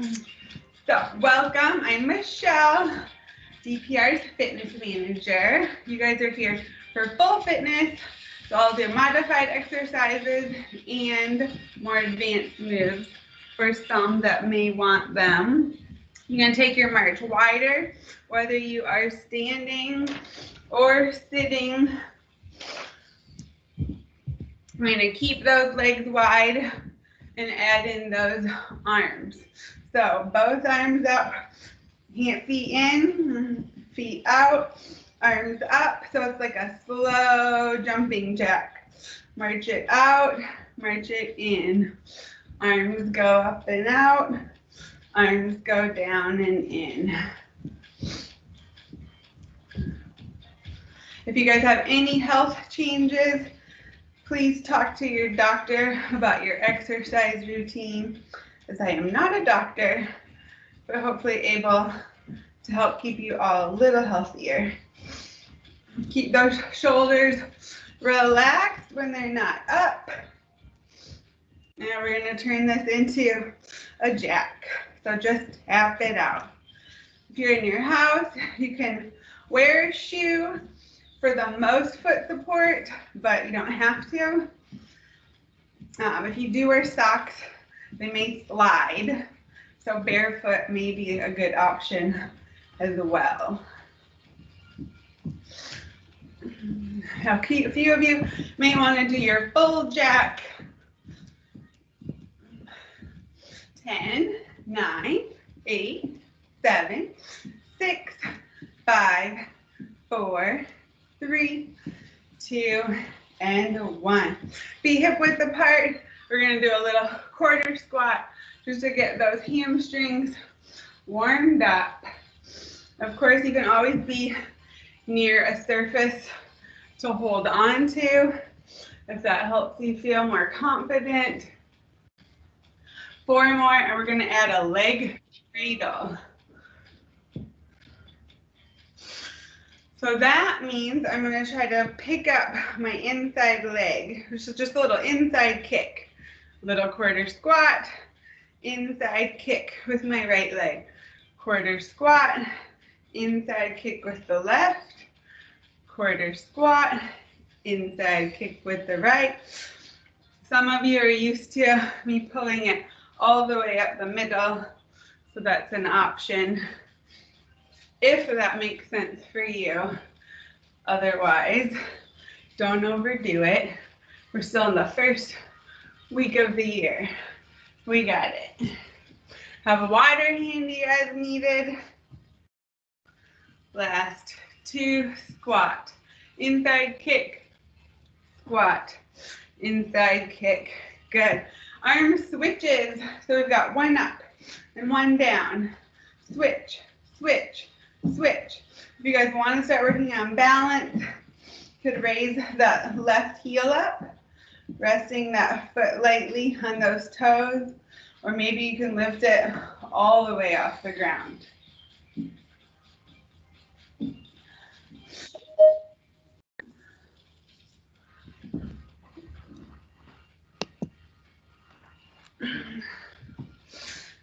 So, welcome. I'm Michelle, DPR's fitness manager. You guys are here for full fitness. So, I'll do modified exercises and more advanced moves for some that may want them. You're going to take your march wider, whether you are standing or sitting. I'm going to keep those legs wide and add in those arms. So both arms up, feet in, feet out, arms up. So it's like a slow jumping jack. March it out, march it in. Arms go up and out, arms go down and in. If you guys have any health changes, please talk to your doctor about your exercise routine, as I am not a doctor, but hopefully able to help keep you all a little healthier. Keep those shoulders relaxed when they're not up. Now we're going to turn this into a jack. So just tap it out. If you're in your house, you can wear a shoe for the most foot support, but you don't have to. If you do wear socks, they may slide, so barefoot may be a good option as well. Now, a few of you may want to do your full jack. 10, 9, 8, 7, 6, 5, 4, 3, 2, and 1. Be hip width apart. We're going to do a little quarter squat just to get those hamstrings warmed up. Of course, you can always be near a surface to hold on to if that helps you feel more confident. 4 more, and we're going to add a leg cradle. So that means I'm going to try to pick up my inside leg, which is just a little inside kick. Little quarter squat, inside kick with my right leg. Quarter squat, inside kick with the left. Quarter squat, inside kick with the right. Some of you are used to me pulling it all the way up the middle, so that's an option if that makes sense for you. Otherwise, don't overdo it. We're still in the first week of the year. We got it. Have a water handy as needed. Last 2, squat. Inside kick, squat. Inside kick. Good. Arm switches. So we've got 1 up and 1 down. Switch, switch, switch. If you guys want to start working on balance, you could raise the left heel up, resting that foot lightly on those toes, or maybe you can lift it all the way off the ground.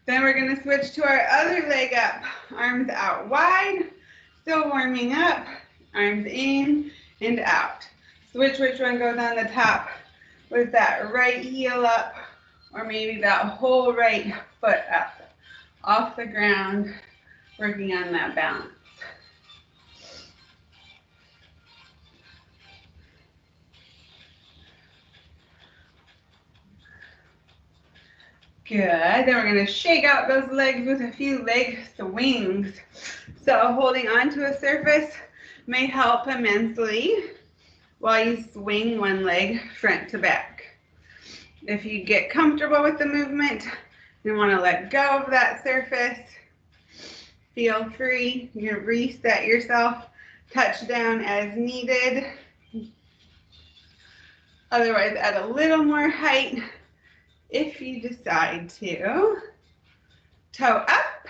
Then we're going to switch to our other leg up. Arms out wide, still warming up. Arms in and out. Switch which one goes on the top with that right heel up, or maybe that whole right foot up off the ground, working on that balance. Good. Then we're going to shake out those legs with a few leg swings. So holding onto a surface may help immensely while you swing one leg front to back. If you get comfortable with the movement and want to let go of that surface, feel free. You can reset yourself, touch down as needed. Otherwise, add a little more height if you decide to. Toe up.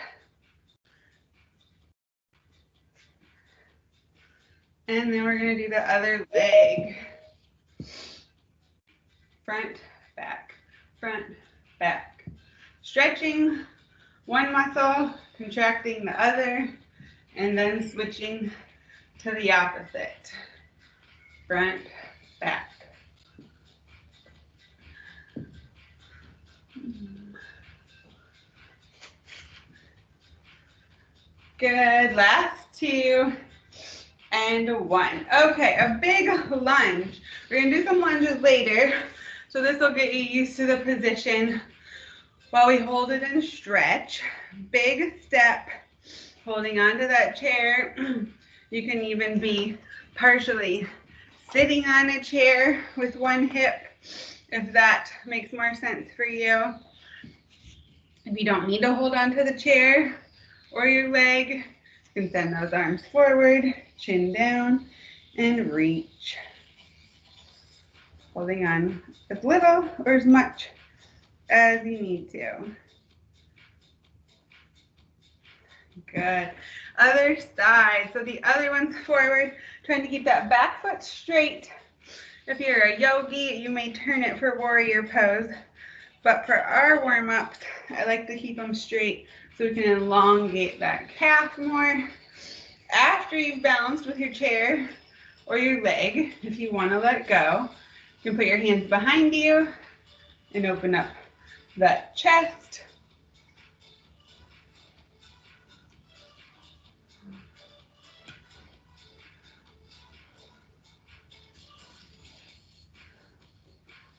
And then we're going to do the other leg. Front, back, stretching one muscle, contracting the other, and then switching to the opposite. Front, back. Good, last 2 and 1. Okay, a big lunge. We're gonna do some lunges later, so this will get you used to the position while we hold it and stretch. Big step, holding onto that chair. You can even be partially sitting on a chair with one hip, if that makes more sense for you. If you don't need to hold onto the chair or your leg, you can send those arms forward, chin down, and reach. Holding on as little or as much as you need to. Good. Other side. So the other one's forward, trying to keep that back foot straight. If you're a yogi, you may turn it for warrior pose. But for our warm-ups, I like to keep them straight so we can elongate that calf more. After you've balanced with your chair or your leg, if you want to let go, you can put your hands behind you and open up that chest.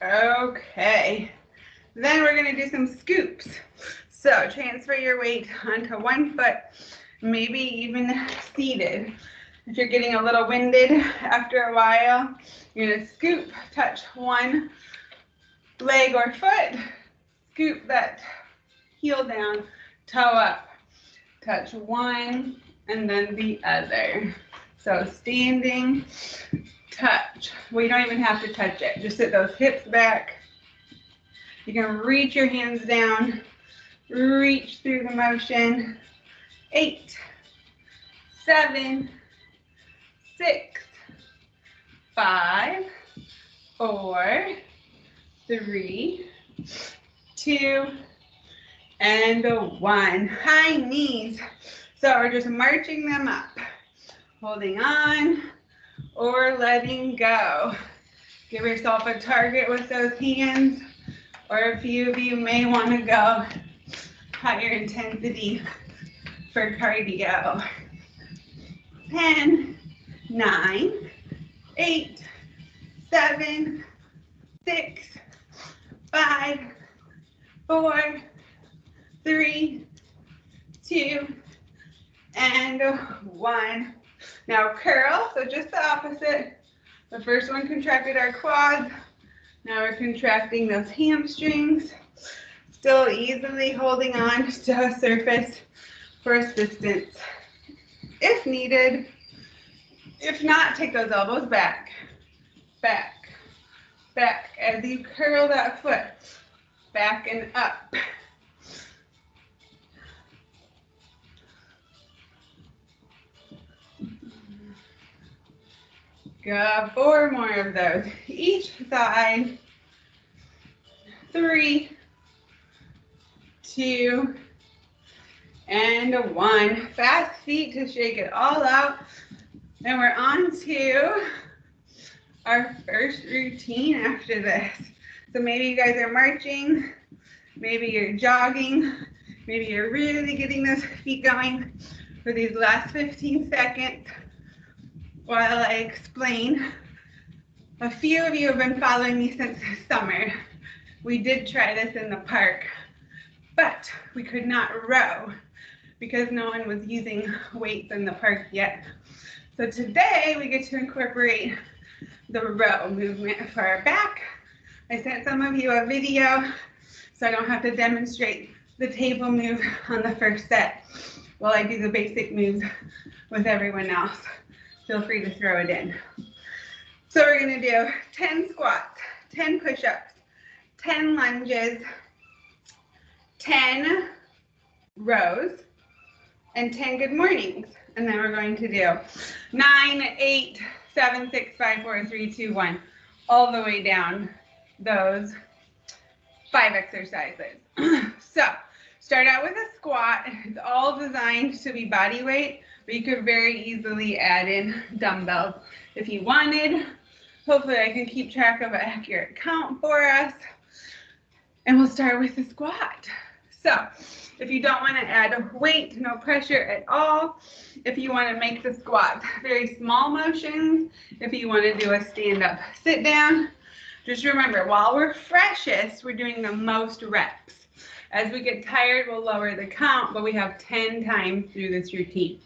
Okay, then we're going to do some scoops. So transfer your weight onto one foot, maybe even seated. If you're getting a little winded after a while, you're going to scoop, touch one leg or foot, scoop that heel down, toe up, touch one, and then the other. So standing, touch. Well, you don't even have to touch it. Just sit those hips back. You can reach your hands down, reach through the motion. 8, 7, 6, 5, 4, 3, 2, and 1. High knees. So we're just marching them up, holding on or letting go. Give yourself a target with those hands, or a few of you may want to go higher intensity for cardio. 10, 9, 8, 7, 6, 5, 4, 3, 2, and 1. Now curl, so just the opposite. The first one contracted our quads. Now we're contracting those hamstrings. Still easily holding on to a surface for assistance if needed. If not, take those elbows back, back, back as you curl that foot back and up. Good. 4 more of those each side. 3, 2, and 1. Fast feet to shake it all out. And we're on to our first routine after this. So maybe you guys are marching, maybe you're jogging, maybe you're really getting those feet going for these last 15 seconds while I explain. A few of you have been following me since summer. We did try this in the park, but we could not row because no one was using weights in the park yet. So today we get to incorporate the row movement for our back. I sent some of you a video so I don't have to demonstrate the table move on the first set while I do the basic moves with everyone else. Feel free to throw it in. So we're going to do 10 squats, 10 push-ups, 10 lunges, 10 rows, and 10 good mornings. And then we're going to do 9, 8, 7, 6, 5, 4, 3, 2, 1, all the way down those 5 exercises. So Start out with a squat. It's all designed to be body weight, but you could very easily add in dumbbells if you wanted. Hopefully I can keep track of an accurate count for us. And we'll start with the squat. So if you don't want to add weight, no pressure at all. If you want to make the squat very small motions, if you want to do a stand up, sit down, just remember while we're freshest, we're doing the most reps. As we get tired, we'll lower the count, but we have 10 times through this routine.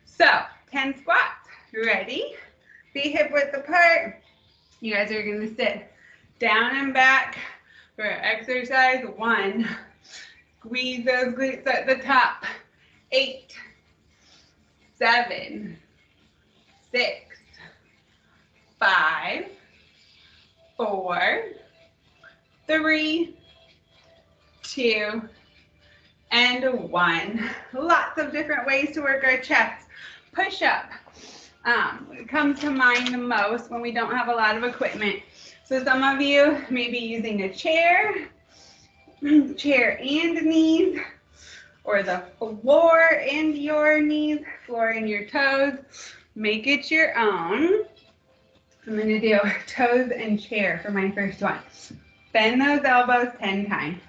So 10 squats, ready? Feet hip width apart. You guys are going to sit down and back for exercise 1. Squeeze those glutes at the top. 8, 7, 6, 5, 4, 3, 2, and 1. Lots of different ways to work our chest. Push up. It comes to mind the most when we don't have a lot of equipment. So some of you may be using a chair and knees, or the floor and your knees, floor and your toes. Make it your own. I'm going to do toes and chair for my first one. Bend those elbows 10 times.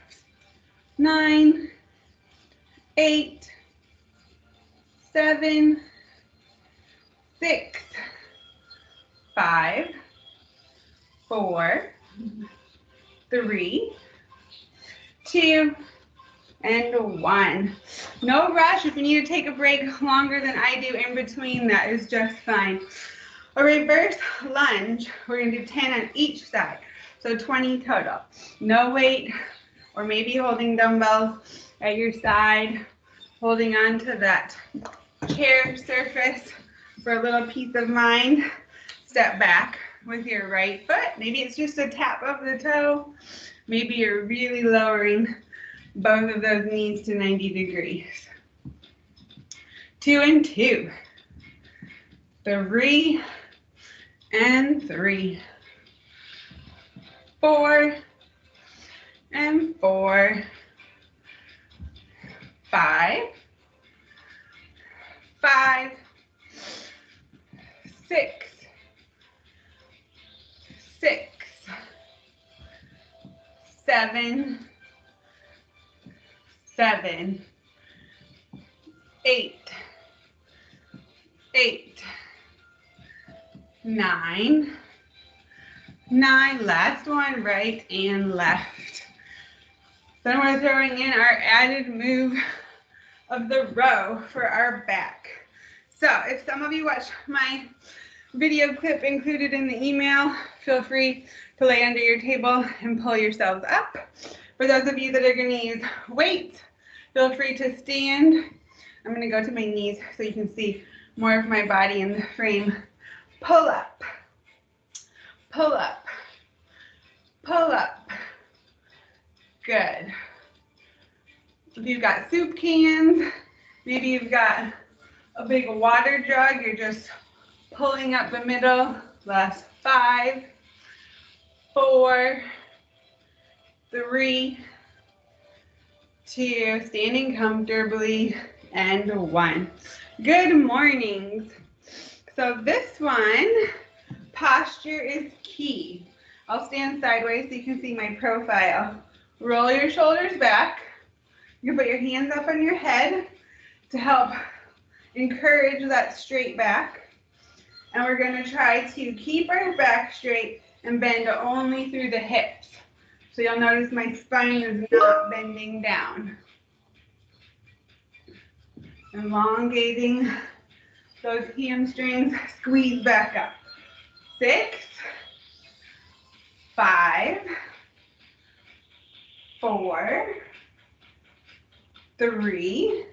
9, 8, 7, 6, 5, 4, 3, 2, and 1. No rush. If you need to take a break longer than I do in between, that is just fine. A reverse lunge, we're going to do 10 on each side, so 20 total. No weight, or maybe holding dumbbells at your side, holding on to that chair surface for a little peace of mind. Step back with your right foot. Maybe it's just a tap of the toe. Maybe you're really lowering both of those knees to 90 degrees. 2 and 2. 3 and 3. 4 and 4. 5, 5, 6, 6, 7, 7, 8, 8, 9, 9. Last one, right and left. Then we're throwing in our added move of the row for our back. So if some of you watched my video clip included in the email, feel free to lay under your table and pull yourselves up. For those of you that are going to use weights, feel free to stand. I'm going to go to my knees so you can see more of my body in the frame. Pull up, pull up, pull up. Good. If you've got soup cans, maybe you've got a big water jug, you're just pulling up the middle. Last 5, 4, 3, 2, standing comfortably, and 1. Good mornings. So this one, posture is key. I'll stand sideways so you can see my profile. Roll your shoulders back. You can put your hands up on your head to help encourage that straight back. And we're going to try to keep our back straight and bend only through the hips. So you'll notice my spine is not bending down. Elongating those hamstrings, squeeze back up. 6, 5, 4, 3,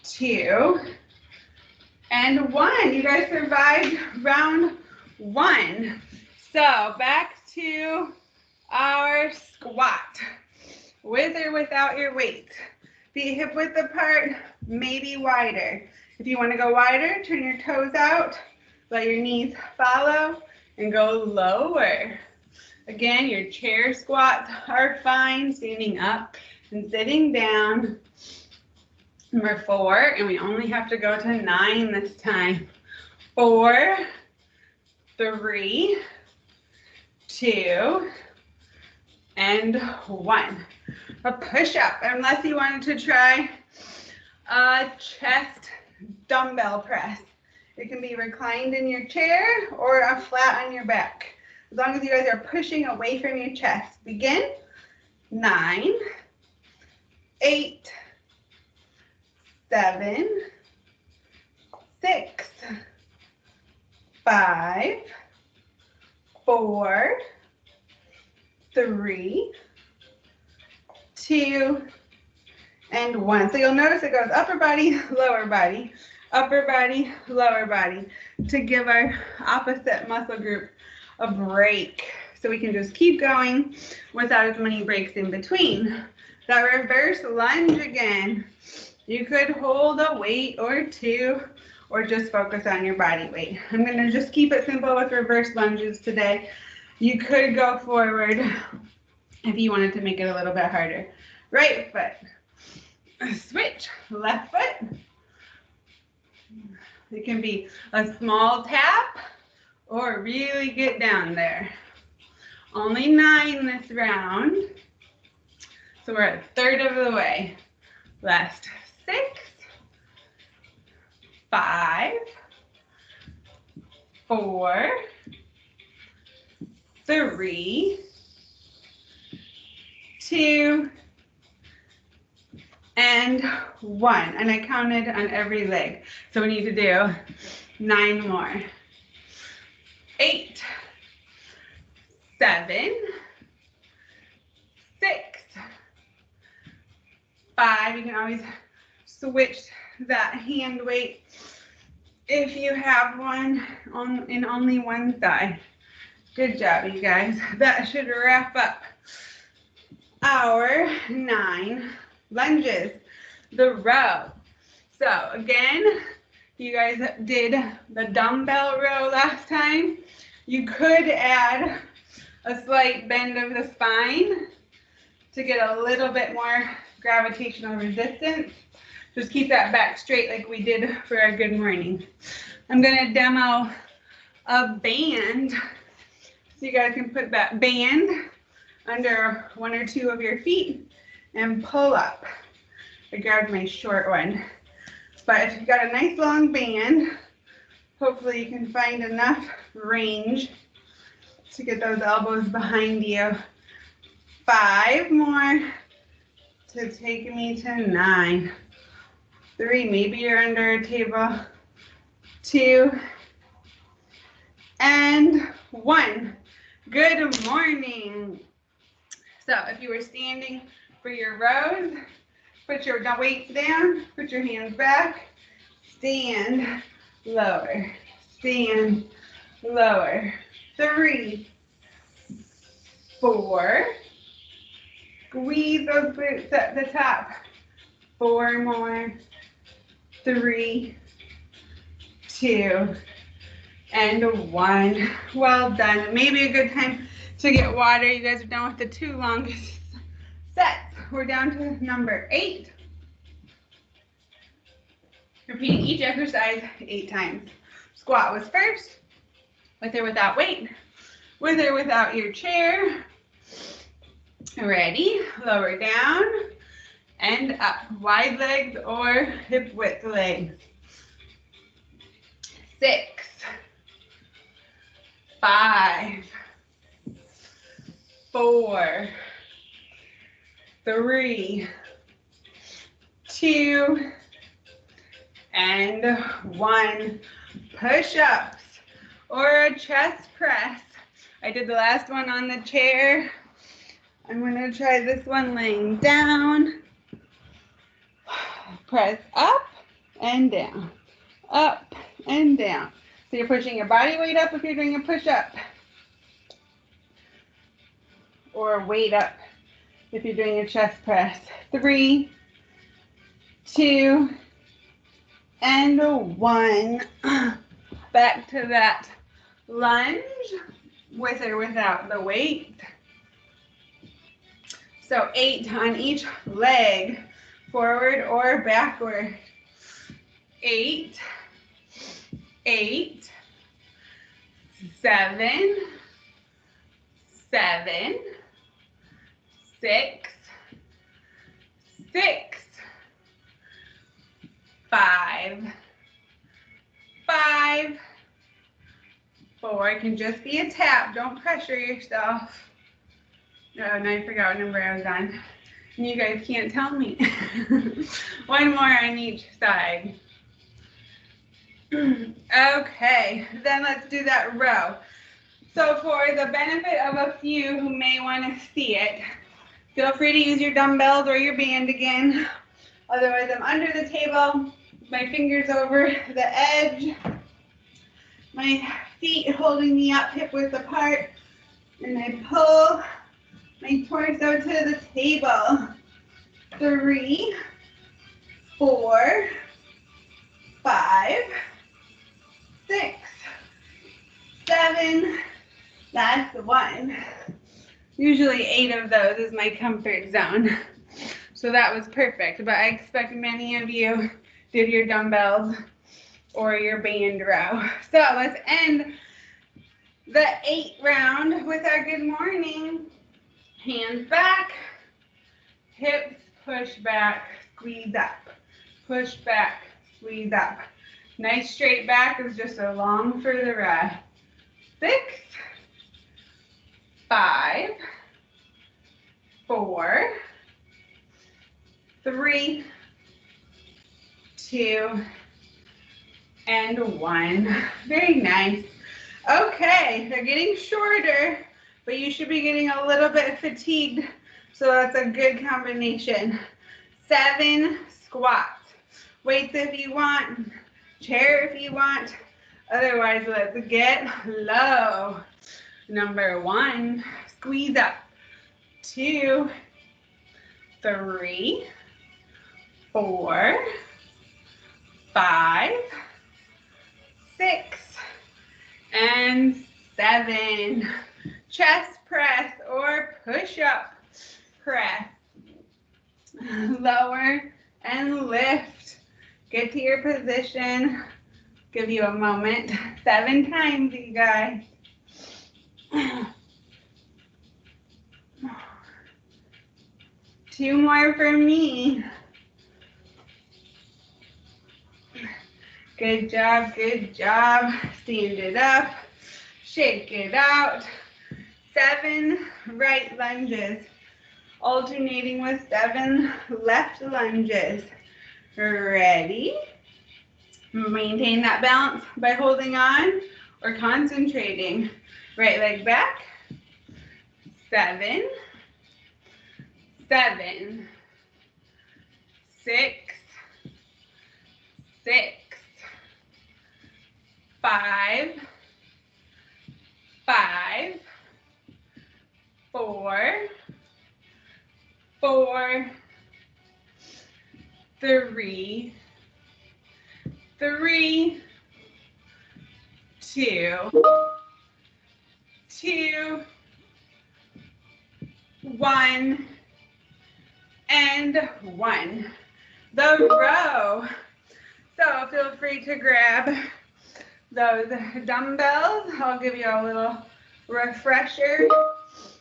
2, and 1. You guys survived round 1. So back to our squat, with or without your weight. Feet hip width apart, maybe wider. If you want to go wider, turn your toes out, let your knees follow, and go lower. Again, your chair squats are fine, standing up and sitting down. Number 4, and we only have to go to 9 this time. 4, 3, 2, and 1. A push-up, unless you wanted to try a chest dumbbell press. It can be reclined in your chair or a flat on your back. As long as you guys are pushing away from your chest. Begin. 9, 8, 7, 6, 5, 4, 3, 2, and 1. So you'll notice it goes upper body, lower body, upper body, lower body, to give our opposite muscle group a break. So we can just keep going without as many breaks in between. That reverse lunge again. You could hold a weight or 2, or just focus on your body weight. I'm gonna just keep it simple with reverse lunges today. You could go forward if you wanted to make it a little bit harder. Right foot, switch, left foot. It can be a small tap or really get down there. Only 9 this round. So we're a third of the way. Last 6, 5, 4, 3, 2, and 1. And I counted on every leg. So we need to do 9 more. 8, 7, 6, 5. You can always switch that hand weight if you have one in only one side. Good job, you guys. That should wrap up our 9 lunges. The row. So again, you guys did the dumbbell row last time. You could add a slight bend of the spine to get a little bit more gravitational resistance. Just keep that back straight like we did for our good morning. I'm gonna demo a band so you guys can put that band under 1 or 2 of your feet and pull up. I grabbed my short one. But if you've got a nice long band, hopefully you can find enough range to get those elbows behind you. 5 more to take me to 9. 3, maybe you're under a table. 2, and 1. Good morning. So if you were standing for your rows, put your weights down, put your hands back, stand, lower, stand, lower. 3, 4, squeeze those glutes at the top. 4 more. 3, 2, and 1. Well done. Maybe a good time to get water. You guys are done with the 2 longest sets. We're down to number 8. Repeating each exercise 8 times. Squat was first, with or without weight, with or without your chair. Ready? Lower down and up. Wide legs or hip width legs. 6, 5, 4, 3, 2, and 1. Push-ups or a chest press. I did the last one on the chair. I'm going to try this one laying down. Press up and down, up and down. So you're pushing your body weight up if you're doing a push-up, or weight up if you're doing a chest press. 3, 2, and 1. Back to that lunge, with or without the weight. So 8 on each leg, forward or backward. 8, 8, 7, 7, 6, 6, 5, 5, 4. It can just be a tap. Don't pressure yourself. Oh, now I forgot what number I was on. And you guys can't tell me. One more on each side. Okay, then let's do that row. So for the benefit of a few who may want to see it, feel free to use your dumbbells or your band again. Otherwise, I'm under the table, my fingers over the edge, my feet holding me up hip width apart, and I pull my torso to the table. 3, 4, 5, 6, 7, that's 1. Usually 8 of those is my comfort zone. So that was perfect, but I expect many of you did your dumbbells or your band row. So let's end the 8 round with our good morning. Hands back, hips push back, squeeze up. Push back, squeeze up. Nice straight back is just along for the ride. 6, 5, 4, 3, 2, and 1. Very nice. Okay, they're getting shorter, but you should be getting a little bit fatigued, so that's a good combination. 7 squats. Weights if you want, chair if you want. Otherwise, let's get low. Number 1, squeeze up. 2, 3, 4, 5, 6, and 7. Chest press or push-up press. Lower and lift. Get to your position. Give you a moment. 7 times, you guys. 2 more for me. Good job, good job. Stand it up. Shake it out. 7 right lunges. Alternating with 7 left lunges. Ready? Maintain that balance by holding on or concentrating. Right leg back. 7, 7, 6, 6, 5, 5, 4, 4, 3, 3, 2, 2, 1, and 1. The row. So feel free to grab those dumbbells. I'll give you a little refresher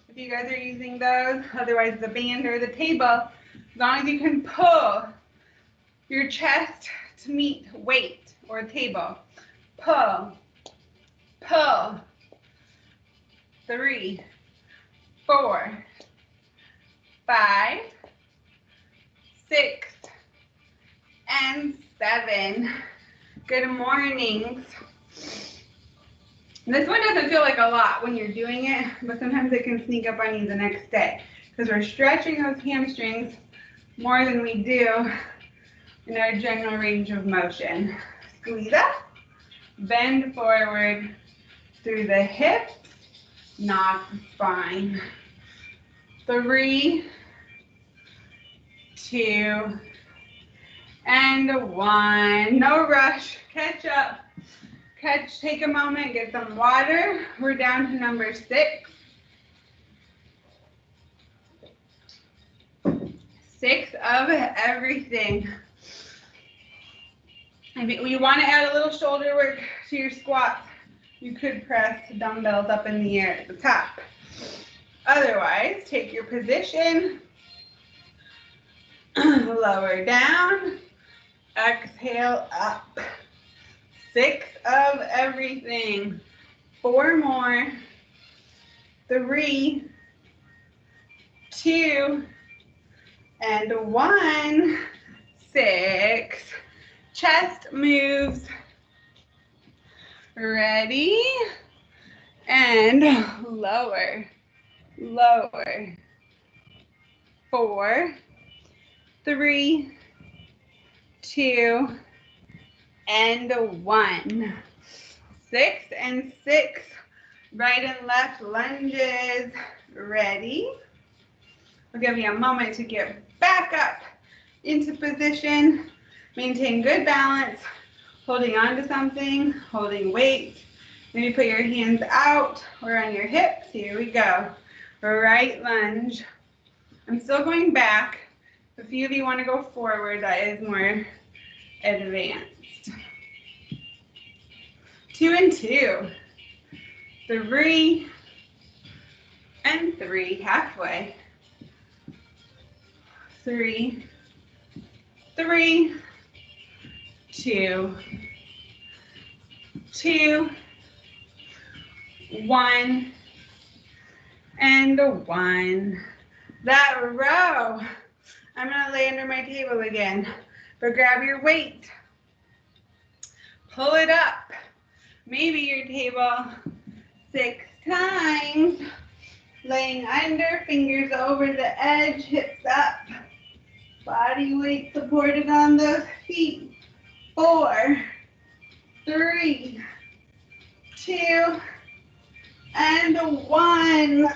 if you guys are using those. Otherwise, the band or the table, as long as you can pull your chest to meet weight or table. Pull, pull. 3, 4, 5, 6, and 7. Good mornings. This one doesn't feel like a lot when you're doing it, but sometimes it can sneak up on you the next day because we're stretching those hamstrings more than we do in our general range of motion. Squeeze up, bend forward through the hips, knock the spine. 3, 2, and 1. No rush. Catch up. Take a moment, get some water. We're down to number 6. 6 of everything. If you want to add a little shoulder work to your squats, you could press dumbbells up in the air at the top. Otherwise, take your position, lower down, exhale up. 6 of everything. 4 more. 3, 2, and 1. 6. Chest moves. Ready? And lower, lower. 4, 3, 2, and 1. 6 and 6. Right and left lunges. Ready? I'll give you a moment to get back up into position. Maintain good balance, holding on to something, holding weight. Maybe put your hands out or on your hips. Here we go. Right lunge. I'm still going back. If a few of you want to go forward, that is more advanced. 2 and 2. 3 and 3. Halfway. 3, 3, 2, 2, 1, and 1. That row. I'm going to lay under my table again, but grab your weight. Pull it up. Maybe your table 6 times. Laying under, fingers over the edge, hips up. Body weight supported on those feet. 4, 3, 2, and 1.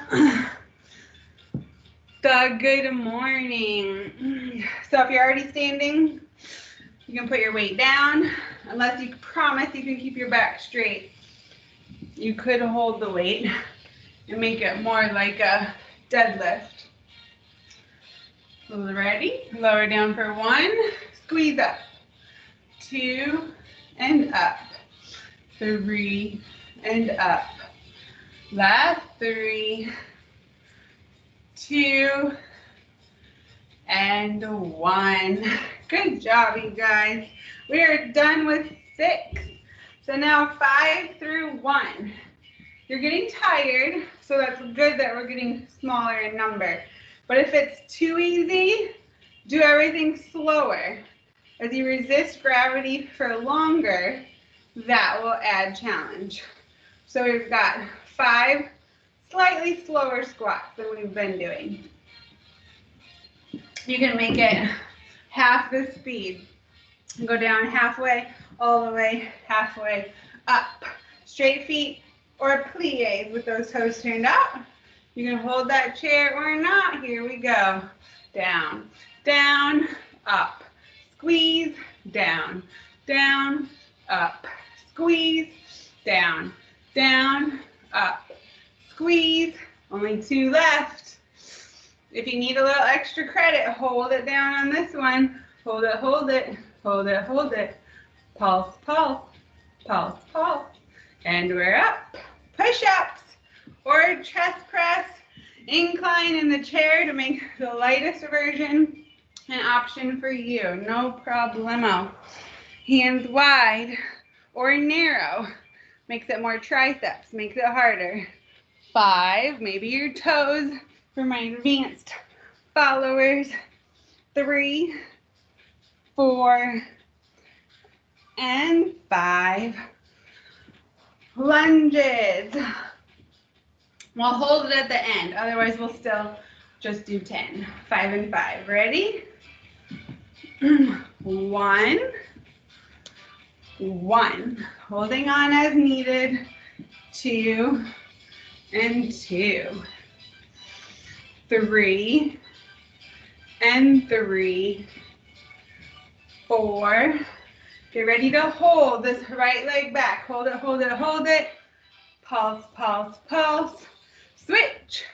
Good morning. So if you're already standing, you can put your weight down. Unless you promise you can keep your back straight, you could hold the weight and make it more like a deadlift. Ready? Lower down for 1. Squeeze up. 2 and up. 3 and up. Last 3, 2, and 1. Good job, you guys. We are done with 6. So now 5 through 1. You're getting tired, so that's good that we're getting smaller in number. But if it's too easy, do everything slower. As you resist gravity for longer, that will add challenge. So we've got 5 slightly slower squats than we've been doing. You can make it half the speed. Go down halfway, all the way, halfway, up. Straight feet or plies with those toes turned out. You can hold that chair or not. Here we go. Down, down, up. Squeeze, down, down, up. Squeeze, down, down, up. Squeeze, only 2 left. If you need a little extra credit, hold it down on this one. Hold it, hold it, hold it, hold it. Pulse, pulse, pulse, pulse. And we're up. Push-ups or chest press. Incline in the chair to make the lightest version an option for you. No problemo. Hands wide or narrow. Makes it more triceps, makes it harder. 5, maybe your toes for my advanced followers. 3, 4, and 5. Lunges. We'll hold it at the end, otherwise we'll still just do 10. 5 and 5. Ready? 1, 1. Holding on as needed. 2 and 2. 3 and 3. 4. Get ready to hold this right leg back. Hold it, hold it, hold it. Pulse, pulse, pulse. Switch.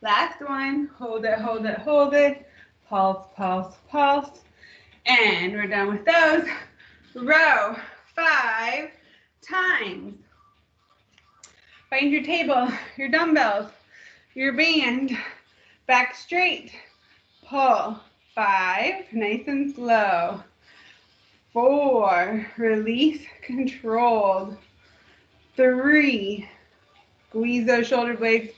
Last one. Hold it, hold it, hold it. Pulse, pulse, pulse. And we're done with those. Row 5 times. Find your table, your dumbbells, your band. Back straight. Pull. 5, nice and slow. 4, release, controlled. 3, squeeze those shoulder blades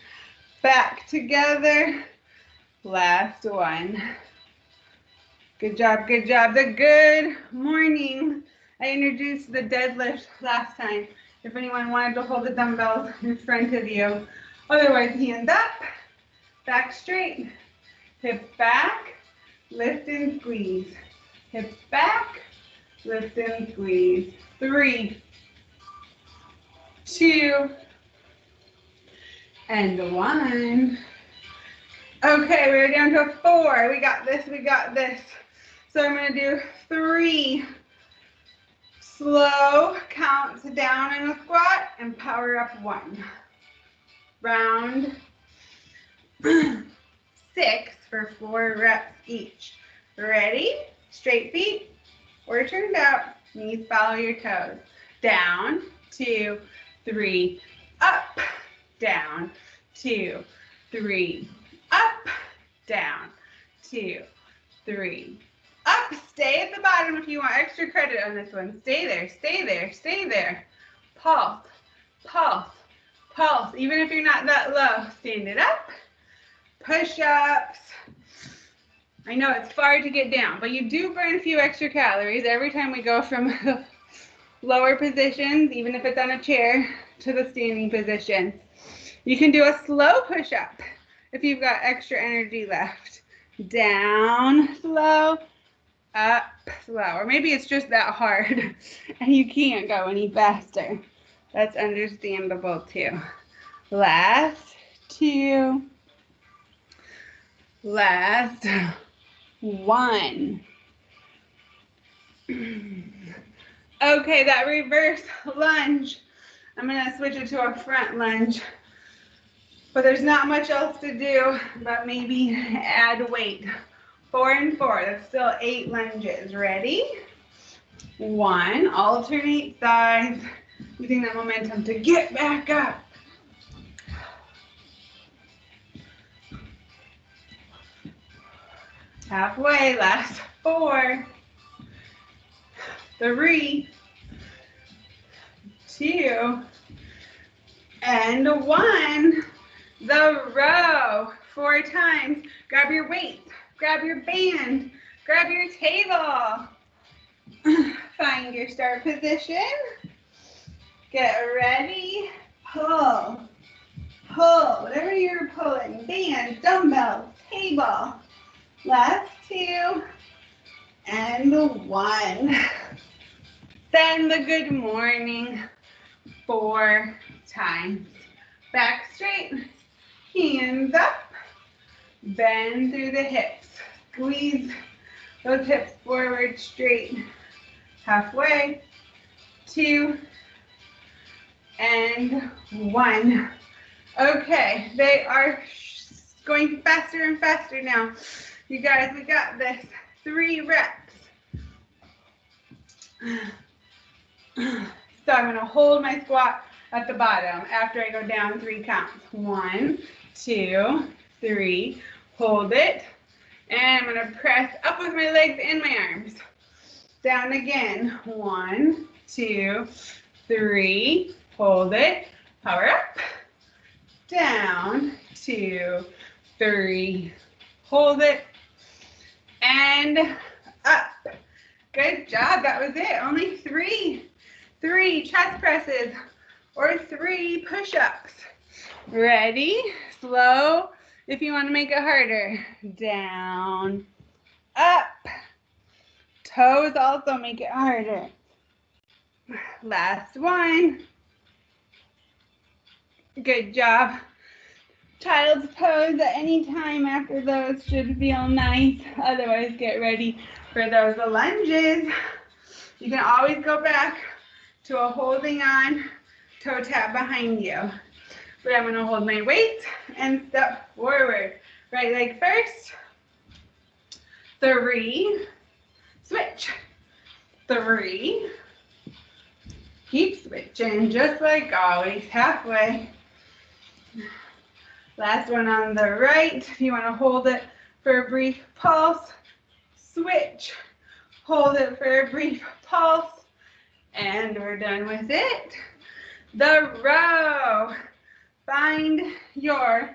back together. Last one. Good job, good job. The good morning. I introduced the deadlift last time. If anyone wanted to hold the dumbbells in front of you. Otherwise, hands up, back straight, hips back, lift and squeeze. Hips back, lift and squeeze. 3, 2, and 1. Okay, we're down to 4. We got this, we got this. So I'm going to do 3 slow counts down in a squat and power up 1. Round 6 for 4 reps each. Ready? Straight feet or turned out. Knees follow your toes. Down, 2, 3, up, down, 2, 3, up, down, 2, 3, up. Stay at the bottom if you want extra credit on this one. Stay there, stay there, stay there. Pulse, pulse, pulse. Even if you're not that low, stand it up. Push-ups. I know it's far to get down, but you do burn a few extra calories every time we go from the lower positions, even if it's on a chair, to the standing position. You can do a slow push-up if you've got extra energy left. Down, slow, up, slow. Or maybe it's just that hard and you can't go any faster. That's understandable too. Last 2. Last 1. Okay, that reverse lunge. I'm gonna switch it to a front lunge. But there's not much else to do, but maybe add weight. 4 and 4, that's still 8 lunges. Ready? 1, alternate sides, using that momentum to get back up. Halfway, last 4, 3, 2, and 1. The row 4 times. Grab your weight, grab your band, grab your table. Find your start position. Get ready. Pull, pull, whatever you're pulling. Band, dumbbell, table. Last 2 and 1. Send the good morning 4 times. Back straight, hands up, bend through the hips. Squeeze those hips forward straight. Halfway, 2 and 1. Okay, they are going faster and faster now. You guys, we got this. 3 reps. So I'm going to hold my squat at the bottom after I go down 3 counts. 1, 2, 3. Hold it. And I'm going to press up with my legs and my arms. Down again. 1, 2, 3. Hold it. Power up. Down. 2, 3. Hold it. And up. Good job. That was it. Only 3 chest presses or 3 push-ups. Ready? Slow. If you want to make it harder. Down. Up. Toes also make it harder. Last one. Good job. Child's pose at any time after those should feel nice. Otherwise, get ready for those lunges. You can always go back to a holding on toe tap behind you. But I'm going to hold my weight and step forward. Right leg first. 3, switch, 3, keep switching just like always, halfway. Last one on the right. If you want to hold it for a brief pulse, switch, hold it for a brief pulse, and we're done with it. The row. Find your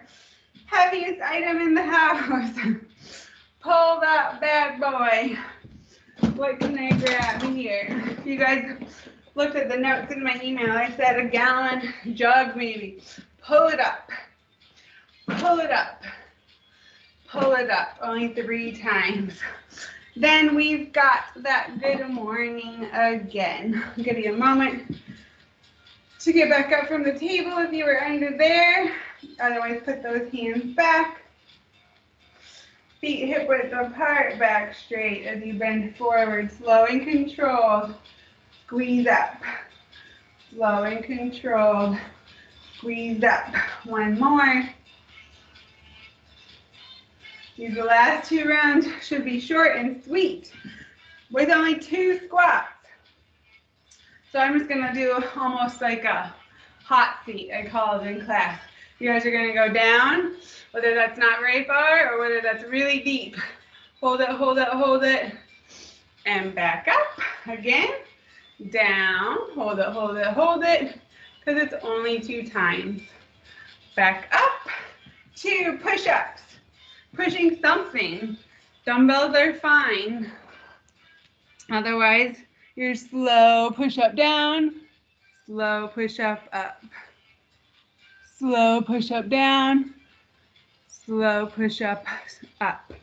heaviest item in the house. Pull that bad boy. What can I grab here? If you guys looked at the notes in my email, I said a gallon jug maybe. Pull it up. Pull it up. Pull it up. Only 3 times. Then we've got that good morning again. I'll give you a moment to get back up from the table if you were under there. Otherwise, put those hands back. Feet hip width apart, back straight as you bend forward, slow and controlled. Squeeze up. Slow and controlled. Squeeze up. One more. These the last 2 rounds should be short and sweet with only 2 squats. So I'm just gonna do almost like a hot seat, I call it in class. You guys are gonna go down, whether that's not very far or whether that's really deep. Hold it, hold it, hold it, and back up. Again, down, hold it, hold it, hold it, because it's only 2 times. Back up, 2 push-ups, pushing something. Dumbbells are fine. Otherwise, your slow push-up down, slow push-up up. Slow push-up down, slow push-up up.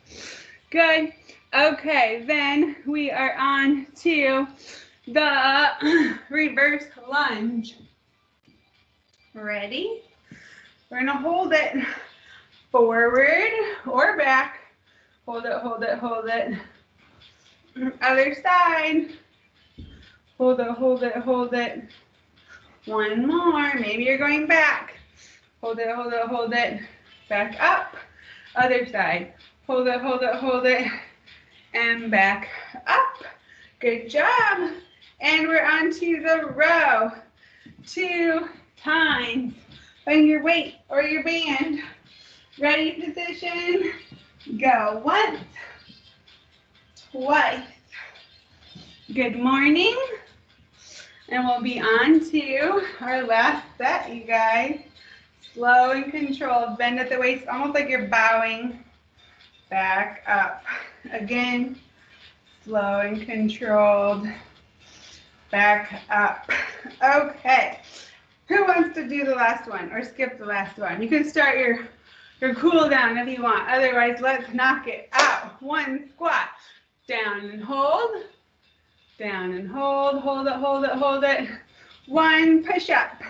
Good. Okay, then we are on to the reverse lunge. Ready? We're gonna hold it forward or back. Hold it, hold it, hold it. Other side. Hold it, hold it, hold it. One more. Maybe you're going back. Hold it, hold it, hold it. Back up. Other side. Hold it, hold it, hold it. And back up. Good job. And we're on to the row. 2 times. Find your weight or your band. Ready position. Go. Once. Twice. Good morning. And we'll be on to our last set, you guys. Slow and controlled. Bend at the waist, almost like you're bowing. Back up. Again, slow and controlled. Back up. Okay. Who wants to do the last one or skip the last one? You can start your cool down if you want. Otherwise, let's knock it out. 1 squat. Down and hold. Down and hold. Hold it, hold it, hold it. 1 push up.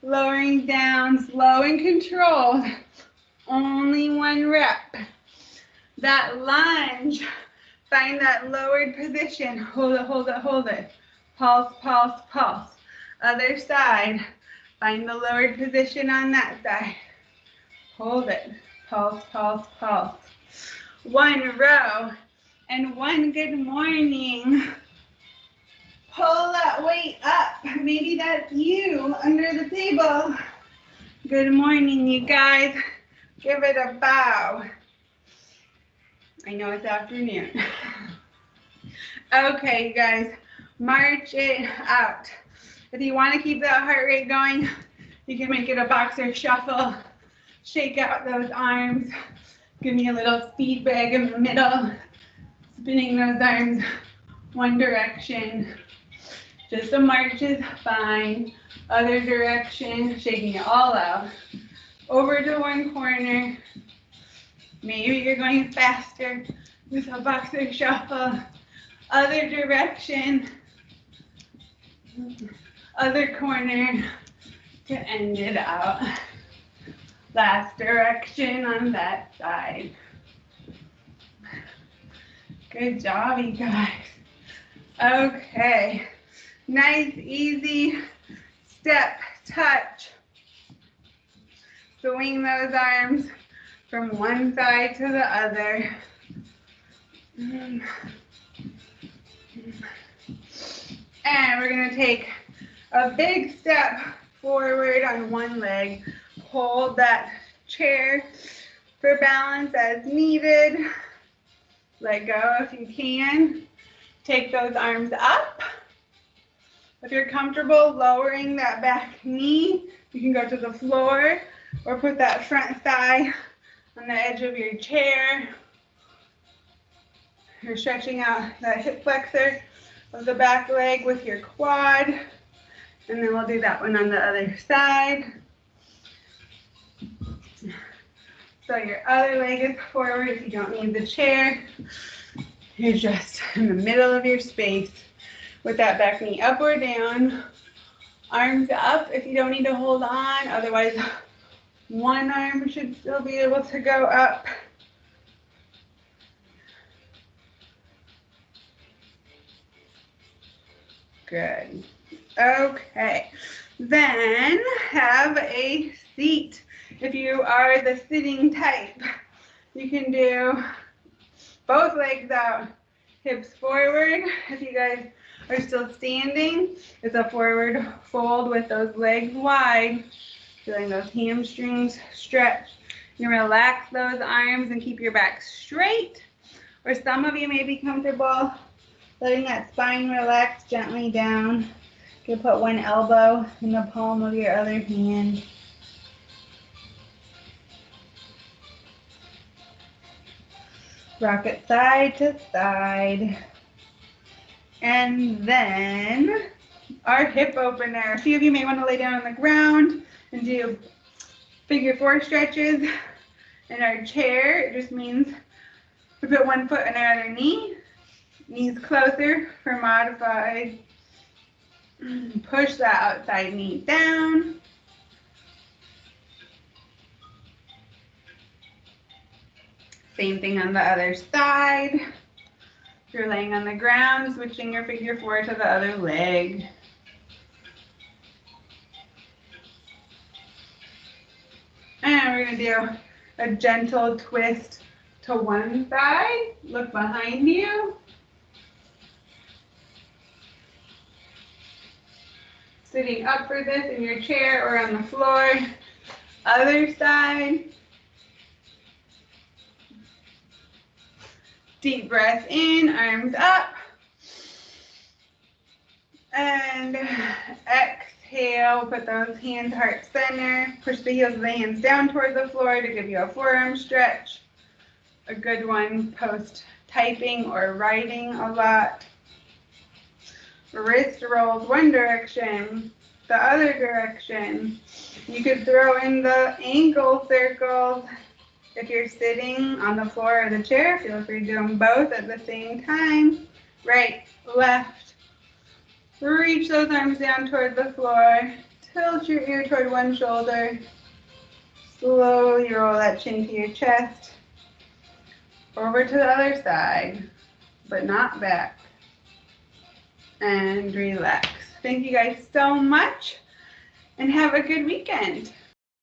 Lowering down, slow and controlled. Only 1 rep. That lunge. Find that lowered position. Hold it, hold it, hold it. Pulse, pulse, pulse. Other side. Find the lowered position on that side. Hold it. Pulse, pulse, pulse. 1 row and 1 good morning. Pull that weight up. Maybe that's you under the table. Good morning, you guys. Give it a bow. I know it's afternoon. Okay, you guys, march it out. If you want to keep that heart rate going, you can make it a boxer shuffle. Shake out those arms. Give me a little speed bag in the middle. Spinning those arms one direction. Just a march is fine. Other direction, shaking it all out. Over to one corner. Maybe you're going faster with a boxer shuffle. Other direction. Other corner to end it out. Last direction on that side. Good job, you guys. Okay. Nice, easy step, touch. Swing those arms from one side to the other. And we're going to take a big step forward on one leg. Hold that chair for balance as needed. Let go if you can. Take those arms up. If you're comfortable lowering that back knee, you can go to the floor or put that front thigh on the edge of your chair. You're stretching out that hip flexor of the back leg with your quad. And then we'll do that one on the other side. So your other leg is forward if you don't need the chair. You're just in the middle of your space with that back knee up or down. Arms up if you don't need to hold on. Otherwise, one arm should still be able to go up. Good. Okay. Then have a seat. If you are the sitting type, you can do both legs out, hips forward. If you guys are still standing, it's a forward fold with those legs wide, feeling those hamstrings stretch. You relax those arms and keep your back straight. Or some of you may be comfortable letting that spine relax gently down. You can put one elbow in the palm of your other hand. Rock it side to side. And then our hip opener. A few of you may want to lay down on the ground and do figure 4 stretches. In our chair, it just means we put one foot on our other knee, knees closer for modified. Push that outside knee down. Same thing on the other side. If you're laying on the ground, switching your figure 4 to the other leg. And we're going to do a gentle twist to one side. Look behind you. Sitting up for this in your chair or on the floor. Other side. Deep breath in, arms up. And exhale, put those hands heart center. Push the heels of the hands down toward the floor to give you a forearm stretch. A good one post typing or writing a lot. Wrist rolls one direction, the other direction. You could throw in the ankle circles. If you're sitting on the floor or the chair, feel free to do them both at the same time. Right, left. Reach those arms down toward the floor. Tilt your ear toward one shoulder. Slowly roll that chin to your chest. Over to the other side, but not back. And relax. Thank you guys so much, and have a good weekend.